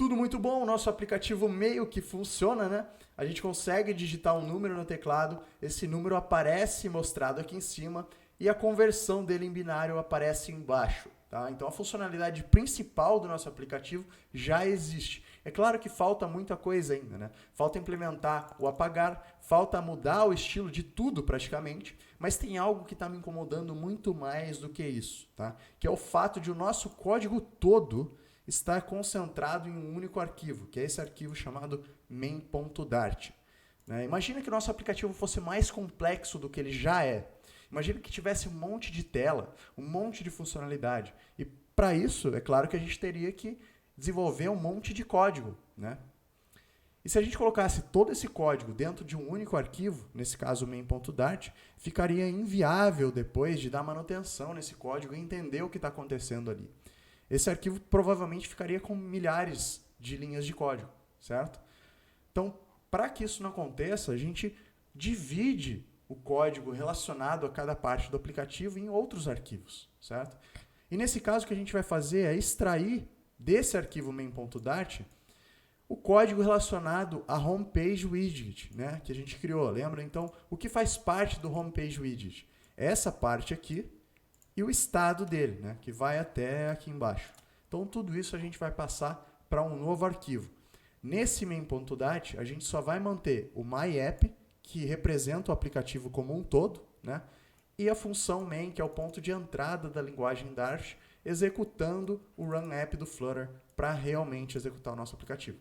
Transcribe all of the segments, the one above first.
Tudo muito bom, o nosso aplicativo meio que funciona, né? A gente consegue digitar um número no teclado, esse número aparece mostrado aqui em cima e a conversão dele em binário aparece embaixo, tá? Então a funcionalidade principal do nosso aplicativo já existe. É claro que falta muita coisa ainda, né? Falta implementar o apagar, falta mudar o estilo de tudo praticamente, mas tem algo que está me incomodando muito mais do que isso, tá? Que é o fato de o nosso código todo estar concentrado em um único arquivo, que é esse arquivo chamado main.dart. Né? Imagina que o nosso aplicativo fosse mais complexo do que ele já é. Imagina que tivesse um monte de tela, um monte de funcionalidade. E para isso, é claro que a gente teria que desenvolver um monte de código. Né? E se a gente colocasse todo esse código dentro de um único arquivo, nesse caso main.dart, ficaria inviável depois de dar manutenção nesse código e entender o que está acontecendo ali. Esse arquivo provavelmente ficaria com milhares de linhas de código, certo? Então, para que isso não aconteça, a gente divide o código relacionado a cada parte do aplicativo em outros arquivos, certo? E nesse caso, o que a gente vai fazer é extrair desse arquivo main.dart o código relacionado à homepage widget, né, que a gente criou, lembra? Então, o que faz parte do homepage widget? Essa parte aqui e o estado dele, né, que vai até aqui embaixo. Então, tudo isso a gente vai passar para um novo arquivo. Nesse main.dart, a gente só vai manter o myApp, que representa o aplicativo como um todo, né, e a função main, que é o ponto de entrada da linguagem Dart, executando o runapp do Flutter para realmente executar o nosso aplicativo.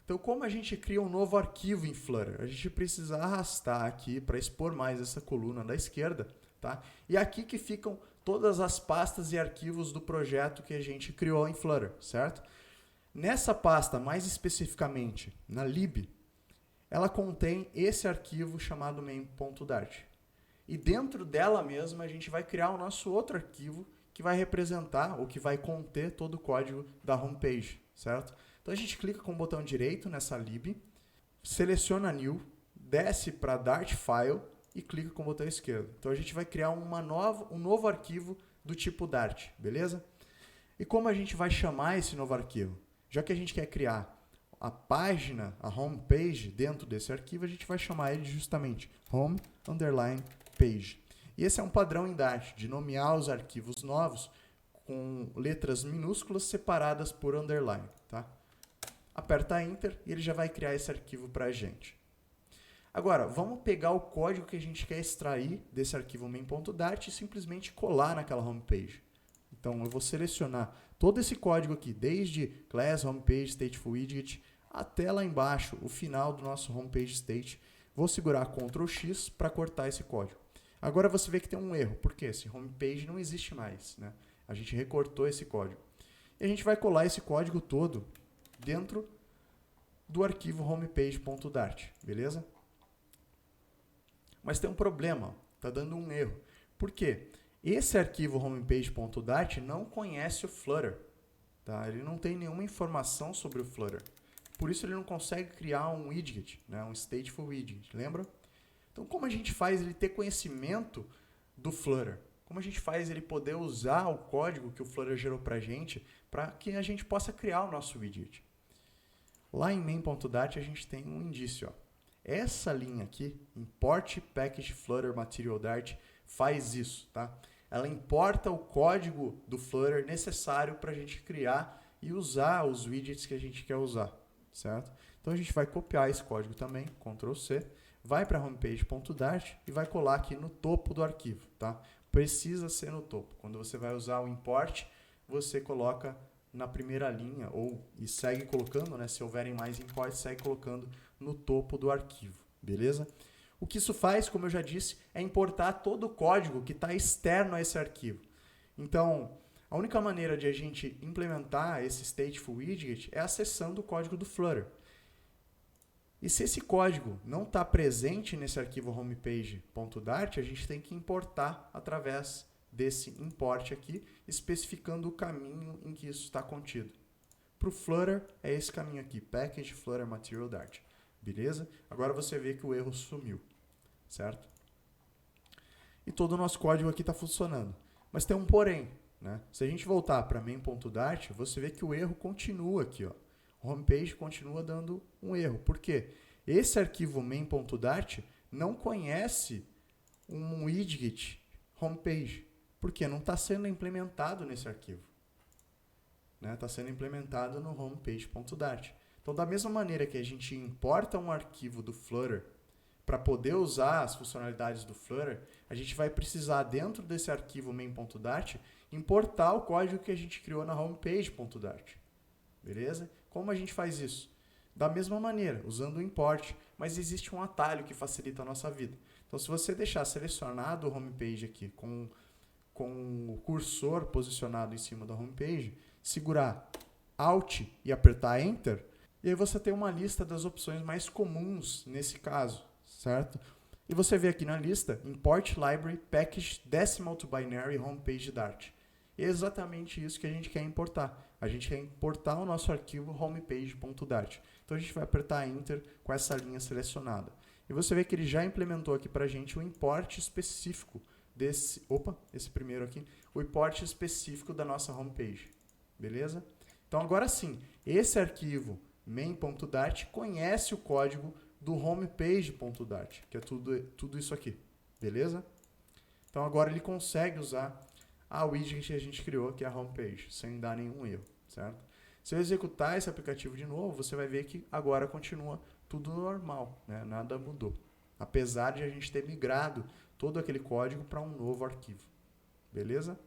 Então, como a gente cria um novo arquivo em Flutter? A gente precisa arrastar aqui para expor mais essa coluna da esquerda. Tá? E aqui que ficam todas as pastas e arquivos do projeto que a gente criou em Flutter, certo? Nessa pasta, mais especificamente, na lib, ela contém esse arquivo chamado main.dart. E dentro dela mesma, a gente vai criar o nosso outro arquivo que vai representar, ou que vai conter todo o código da homepage, certo? Então a gente clica com o botão direito nessa lib, seleciona New, desce para Dart File, e clica com o botão esquerdo. Então a gente vai criar um novo arquivo do tipo Dart, beleza? E como a gente vai chamar esse novo arquivo? Já que a gente quer criar a página, a homepage dentro desse arquivo, a gente vai chamar ele justamente home_page. E esse é um padrão em Dart, de nomear os arquivos novos com letras minúsculas separadas por underline. Tá? Aperta Enter e ele já vai criar esse arquivo para a gente. Agora, vamos pegar o código que a gente quer extrair desse arquivo main.dart e simplesmente colar naquela homepage. Então, eu vou selecionar todo esse código aqui, desde class, homepage, stateful widget, até lá embaixo, o final do nosso homepage state. Vou segurar Ctrl X para cortar esse código. Agora você vê que tem um erro, porque esse homepage não existe mais, né? A gente recortou esse código. E a gente vai colar esse código todo dentro do arquivo homepage.dart, beleza? Mas tem um problema, está dando um erro. Por quê? Esse arquivo homepage.dart não conhece o Flutter. Tá? Ele não tem nenhuma informação sobre o Flutter. Por isso ele não consegue criar um widget, né? Um stateful widget, lembra? Então como a gente faz ele ter conhecimento do Flutter? Como a gente faz ele poder usar o código que o Flutter gerou para a gente para que a gente possa criar o nosso widget? Lá em main.dart a gente tem um indício, ó. Essa linha aqui, import package flutter material dart, faz isso, tá? Ela importa o código do Flutter necessário para a gente criar e usar os widgets que a gente quer usar, certo? Então a gente vai copiar esse código também, Ctrl C, vai para homepage.dart e vai colar aqui no topo do arquivo, tá? Precisa ser no topo. Quando você vai usar o import, você coloca na primeira linha, e segue colocando, né, se houverem mais imports, segue colocando no topo do arquivo, beleza? O que isso faz, como eu já disse, é importar todo o código que está externo a esse arquivo. Então, a única maneira de a gente implementar esse stateful widget é acessando o código do Flutter. E se esse código não está presente nesse arquivo homepage.dart, a gente tem que importar através desse import aqui, especificando o caminho em que isso está contido. Para o Flutter, é esse caminho aqui, package flutter material dart. Beleza? Agora você vê que o erro sumiu, certo? E todo o nosso código aqui está funcionando. Mas tem um porém, né? Se a gente voltar para main.dart, você vê que o erro continua aqui, ó. homepage continua dando um erro. Por quê? Esse arquivo main.dart não conhece um widget homepage, porque não está sendo implementado nesse arquivo. Está sendo implementado no homepage.dart. Então, da mesma maneira que a gente importa um arquivo do Flutter para poder usar as funcionalidades do Flutter, a gente vai precisar, dentro desse arquivo main.dart, importar o código que a gente criou na homepage.dart. Beleza? Como a gente faz isso? Da mesma maneira, usando o import, mas existe um atalho que facilita a nossa vida. Então, se você deixar selecionado o homepage aqui com o cursor posicionado em cima da homepage, segurar Alt e apertar Enter, e aí você tem uma lista das opções mais comuns nesse caso, certo? E você vê aqui na lista Import Library Package Decimal to Binary Homepage Dart. E é exatamente isso que a gente quer importar. A gente quer importar o nosso arquivo homepage.dart. Então a gente vai apertar Enter com essa linha selecionada. E você vê que ele já implementou aqui para a gente o import específico esse primeiro aqui, o import específico da nossa homepage. Beleza? Então agora sim, esse arquivo main.dart conhece o código do homepage.dart, que é tudo isso aqui. Beleza? Então agora ele consegue usar a widget que a gente criou, que é a homepage, sem dar nenhum erro, certo? Se eu executar esse aplicativo de novo, você vai ver que agora continua tudo normal, né? Nada mudou. Apesar de a gente ter migrado todo aquele código para um novo arquivo. Beleza?